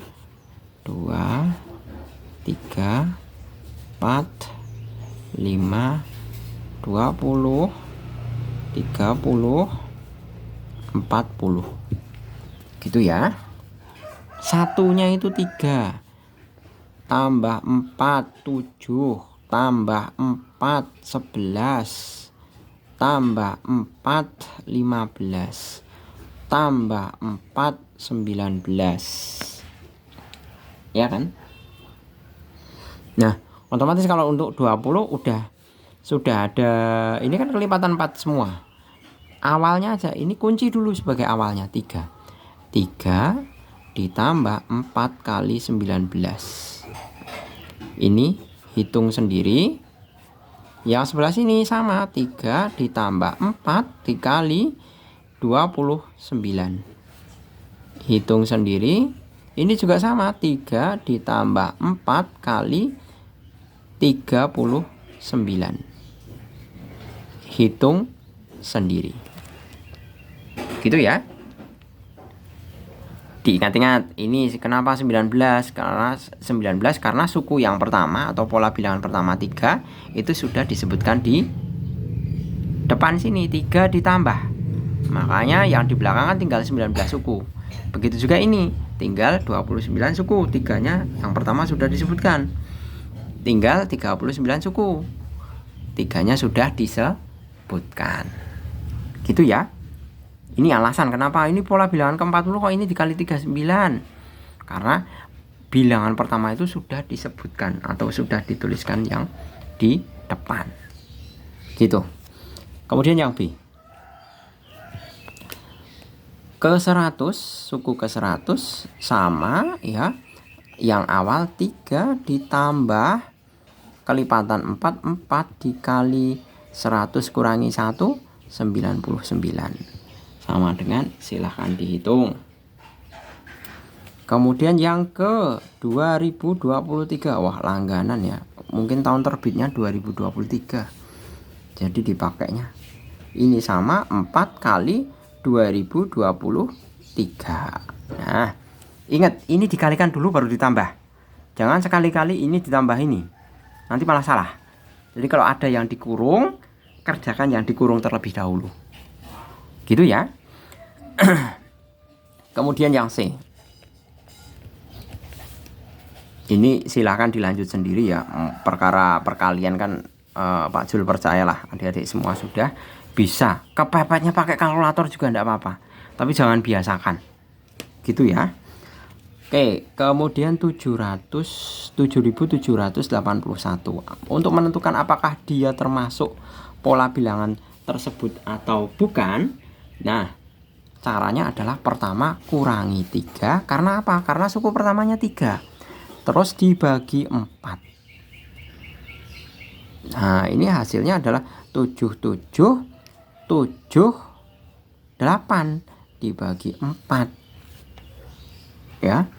2 3 4 5 20 30 40 gitu ya. Satunya itu 3 tambah 4 7 tambah 4 11 tambah 4 15 tambah 4 19 ya kan. Nah, otomatis kalau untuk 20 sudah ada, ini kan kelipatan 4 semua. Awalnya aja, ini kunci dulu sebagai awalnya 3 ditambah 4 kali 19. Ini hitung sendiri. Yang sebelah sini sama, 3 ditambah 4 dikali 29. Hitung sendiri. Ini juga sama, 3 ditambah 4 kali 39. Hitung sendiri. Gitu ya. Diingat-ingat, ini kenapa 19? Karena 19 karena suku yang pertama atau pola bilangan pertama 3 itu sudah disebutkan di depan sini, 3 ditambah. Makanya yang di belakang kan tinggal 19 suku. Begitu juga ini, tinggal 29 suku. 3-nya yang pertama sudah disebutkan. Tinggal 39 suku. 3-nya sudah disebutkan. Gitu ya. Ini alasan kenapa ini pola bilangan ke-40 kok ini dikali 39. Karena bilangan pertama itu sudah disebutkan atau sudah dituliskan yang di depan. Gitu. Kemudian yang B. Ke-100, suku ke-100 sama ya. Yang awal 3 ditambah kelipatan 4 dikali 100 kurangi 1 99. Sama dengan silahkan dihitung. Kemudian yang ke 2023. Wah, langganan ya. Mungkin tahun terbitnya 2023. Jadi dipakainya. Ini sama 4 kali 2023. Nah, ingat ini dikalikan dulu baru ditambah. Jangan sekali-kali ini ditambah ini. Nanti malah salah. Jadi kalau ada yang dikurung, kerjakan yang dikurung terlebih dahulu. Gitu ya. Kemudian yang C. Ini silahkan dilanjut sendiri ya. Perkara perkalian kan Pak Jul percayalah adik-adik semua sudah bisa. Kepepetnya pakai kalkulator juga enggak apa-apa. Tapi jangan biasakan. Gitu ya. Oke, kemudian 7.781. Untuk menentukan apakah dia termasuk pola bilangan tersebut atau bukan. Nah, caranya adalah pertama kurangi 3. Karena apa? Karena suku pertamanya 3. Terus dibagi 4. Nah, ini hasilnya adalah 7778 dibagi 4. Ya.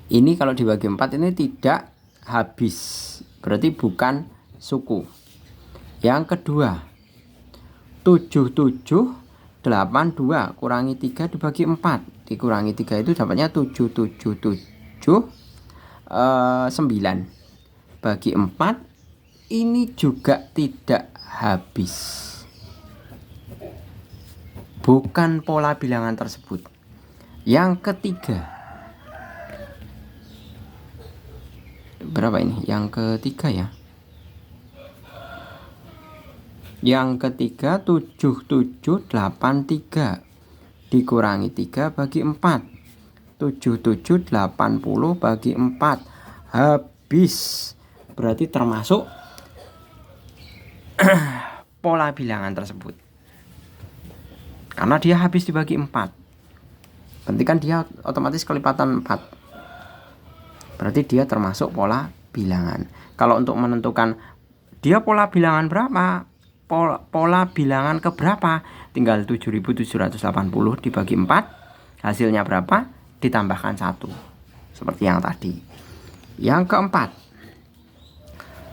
Ini kalau dibagi 4 ini tidak habis. Berarti bukan suku. Yang kedua, 7782 kurangi 3 dibagi 4. Dikurangi 3 itu dapatnya 7779 bagi 4. Ini juga tidak habis. Bukan pola bilangan tersebut. Yang ketiga, berapa ini? Yang ketiga ya. Yang ketiga 7783 dikurangi 3 bagi 4. 7780 bagi 4 habis. Berarti termasuk pola bilangan tersebut. Karena dia habis dibagi 4. Berarti kan dia otomatis kelipatan 4. Berarti dia termasuk pola bilangan. Kalau untuk menentukan dia pola bilangan berapa, pola bilangan keberapa, tinggal 7.780 dibagi 4. Hasilnya berapa? Ditambahkan 1. Seperti yang tadi. Yang keempat,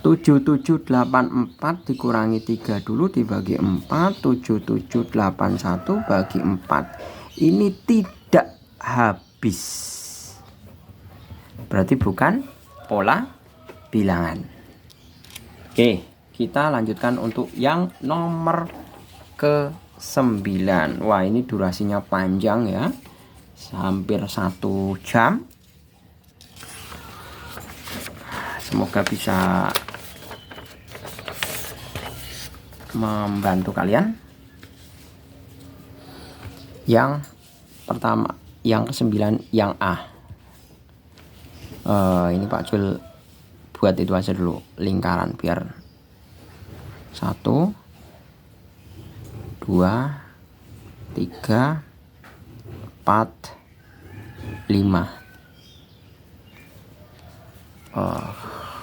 7784 dikurangi 3 dulu dibagi 4. 7781 bagi 4. Ini tidak habis. Berarti bukan pola bilangan. Oke, kita lanjutkan untuk yang nomor ke-9. Wah, ini durasinya panjang ya. Hampir 1 jam. Semoga bisa membantu kalian. Yang pertama, yang ke-9, yang A. Ini Pak Jul buat itu aja dulu, lingkaran biar 1 2 3 4 5.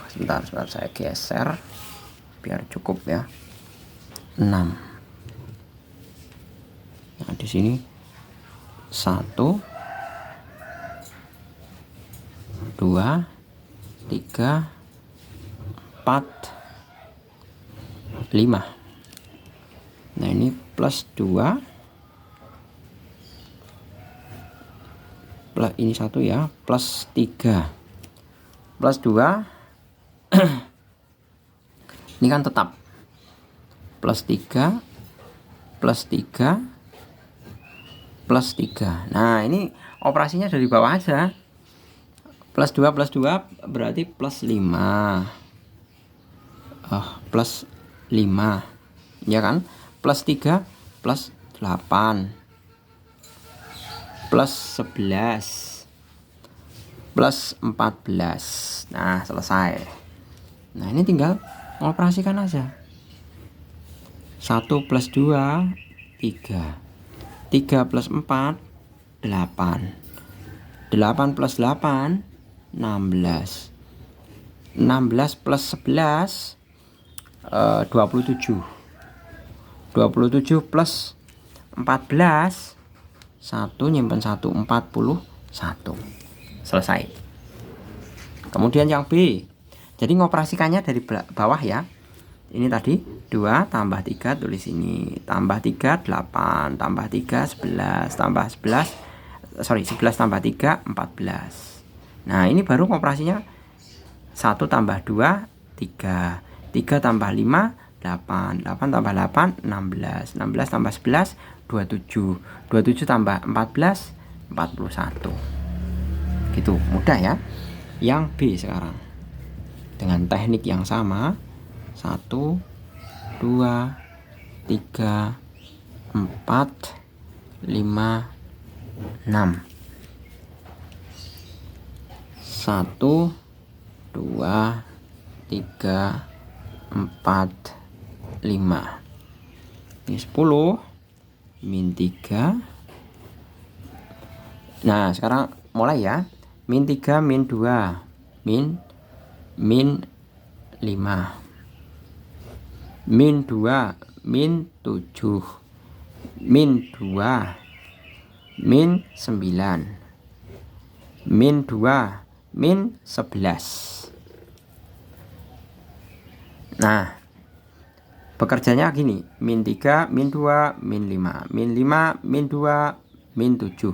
Sebentar saya geser biar cukup ya. 6. Nah, di sini 1 2 3 5. Nah ini plus 2 plus ini 1 ya, plus 3 plus 2 ini kan tetap plus 3 plus 3 plus 3. Nah ini operasinya dari bawah aja, plus 2 berarti plus 5, plus 5 ya kan, plus 3 plus 8 plus 11 plus 14. Nah selesai. Nah ini tinggal operasikan aja. 1 plus 2 3, 3 plus 4 8, 8 plus 8 16, 16 plus 11 27, 27 plus 14 1 nyimpen 1 41. Selesai. Kemudian yang B, jadi ngoperasikannya dari bawah ya. Ini tadi 2 tambah 3, tulis ini, tambah 3 8, tambah 3 11, tambah 11 tambah 3 14. Nah ini baru ngoperasinya 1 tambah 2 3, 3 tambah 5 8, 8 tambah 8 16, 16 tambah 11 27, 27 tambah 14 41. Gitu, mudah ya. Yang B sekarang dengan teknik yang sama, 1 2 3 4 5 6. 1 2 3 4 5. Ini 10 min 3. Nah sekarang mulai ya. Min 3 min 2 min 5, min 2 min 7, min 2 min 9, min 2 min 11. Nah bekerjanya gini, min 3 min 2 min 5, min 5 min 2 min 7,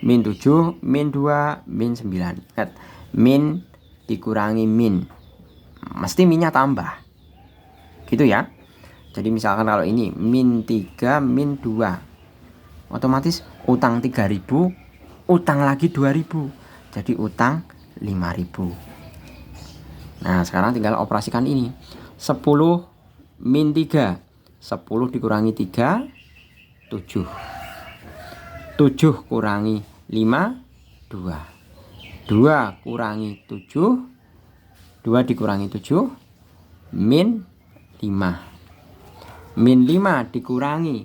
min 7 min 2 min 9. Ingat, min dikurangi min, mesti minnya tambah gitu ya. Jadi misalkan kalau ini min 3 min 2, otomatis utang 3.000, utang lagi 2.000, jadi utang 5.000. Nah sekarang tinggal operasikan ini. 10 min 3, 10 dikurangi 3 7, 7 kurangi 5 2, 2 kurangi 7, 2 dikurangi 7 min 5, min 5 dikurangi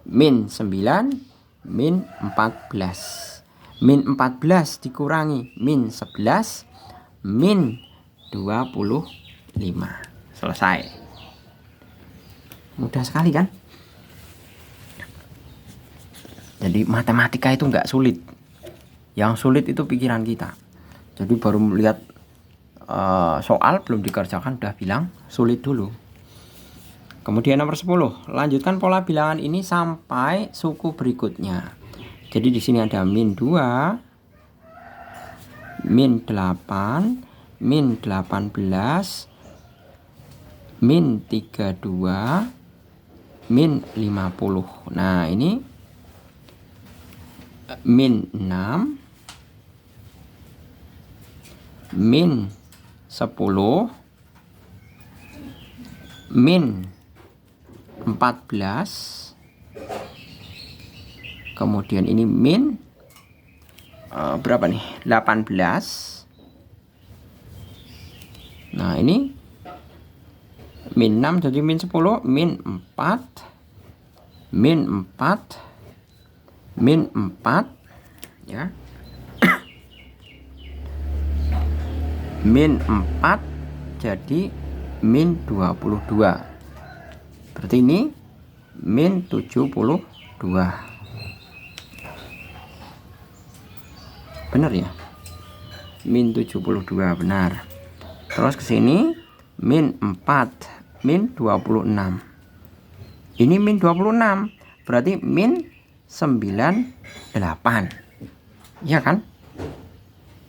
min 9 min 14, min 14 dikurangi min 11 min 25. Selesai. Mudah sekali kan? Jadi matematika itu nggak sulit. Yang sulit itu pikiran kita. Jadi baru melihat soal belum dikerjakan udah bilang sulit dulu. Kemudian nomor 10, lanjutkan pola bilangan ini sampai suku berikutnya. Jadi di sini ada min 2, min 8, min 18, min 32, min 50. Nah ini min 6, min 10, min 14, kemudian ini min berapa nih, 18. Nah ini min 6 jadi min 10, min 4, min 4, min 4 ya. Min 4 jadi min 22. Berarti ini min 72. Benar ya? Min 72 benar. Terus ke sini min 4, min 26. Ini min 26, berarti min 98. Iya kan?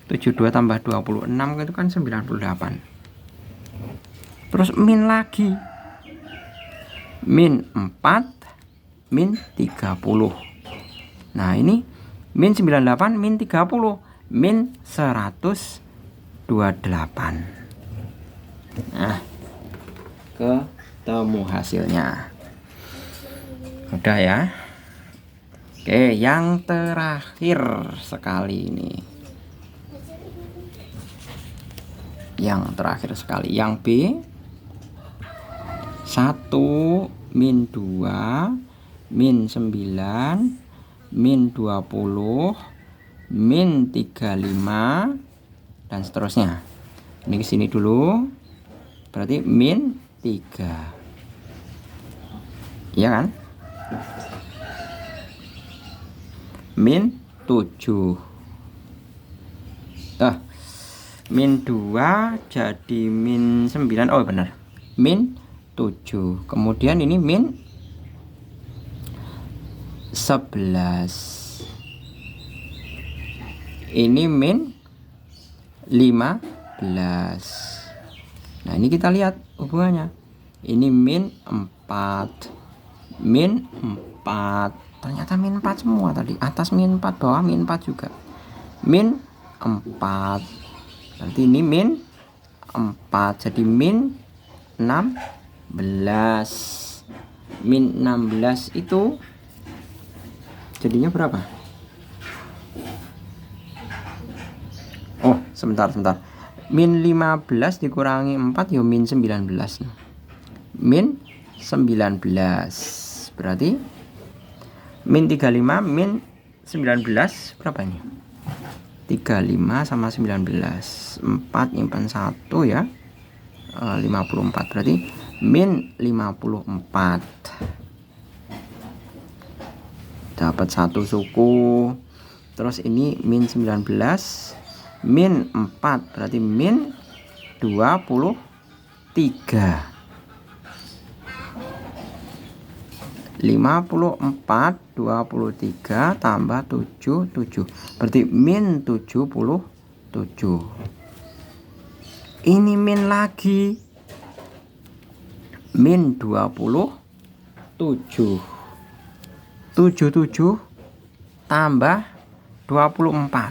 72 tambah 26 itu kan 98. Terus min lagi. Min 4, min 30. Nah, ini min 98, min 30, min 128. Nah, ketemu hasilnya. Udah ya. Oke, yang terakhir sekali ini. Yang terakhir sekali, yang B. 1 min 2 min 9 min 20 min 35 dan seterusnya. Ini ke sini dulu. Berarti min 3. Iya kan? Min 7. Min 2 jadi min 9. Oh benar. Min 7. Kemudian ini min 11. Ini min 15. Nah, ini kita lihat hubungannya. Ini min 4. Min 4. Ternyata min 4 semua tadi. Atas min 4, bawah min 4 juga. Min 4. Berarti ini min 4. Jadi min 16. Min 16 itu jadinya berapa? Oh, sebentar. Min 15 dikurangi 4 ya min 19. Min 19. Berarti min 35 min 19 berapa ini? 35 sama 19. 4 nyimpan 1 ya. 54. Berarti min 54. Dapat 1 suku. Terus ini min 19 min 4 berarti min 23. 54 23 tambah 7 berarti min 77. Ini min lagi. Min 27. 77 tambah 24.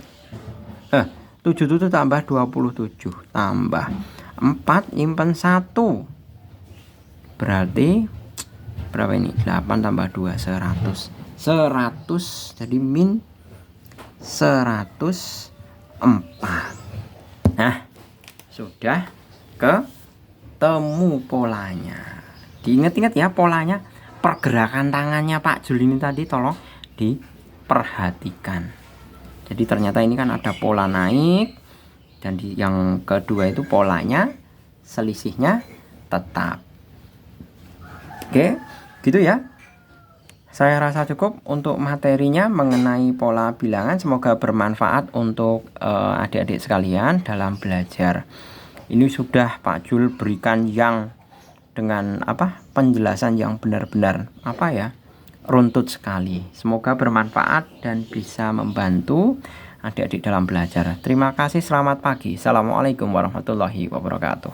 77 tambah 27 tambah 4 nyimpen 1. Berarti berapa ini? 8 tambah 2 100. 100 jadi min 104. Nah, sudah ketemu polanya. Diingat-ingat ya polanya. Pergerakan tangannya Pak Jul ini tadi tolong diperhatikan. Jadi ternyata ini kan ada pola naik, dan yang kedua itu polanya selisihnya tetap. Oke, gitu ya. Saya rasa cukup untuk materinya mengenai pola bilangan. Semoga bermanfaat untuk adik-adik sekalian dalam belajar. Ini sudah Pak Jul berikan yang dengan penjelasan yang benar-benar runtut sekali. Semoga bermanfaat dan bisa membantu adik-adik dalam belajar. Terima kasih, selamat pagi. Assalamualaikum warahmatullahi wabarakatuh.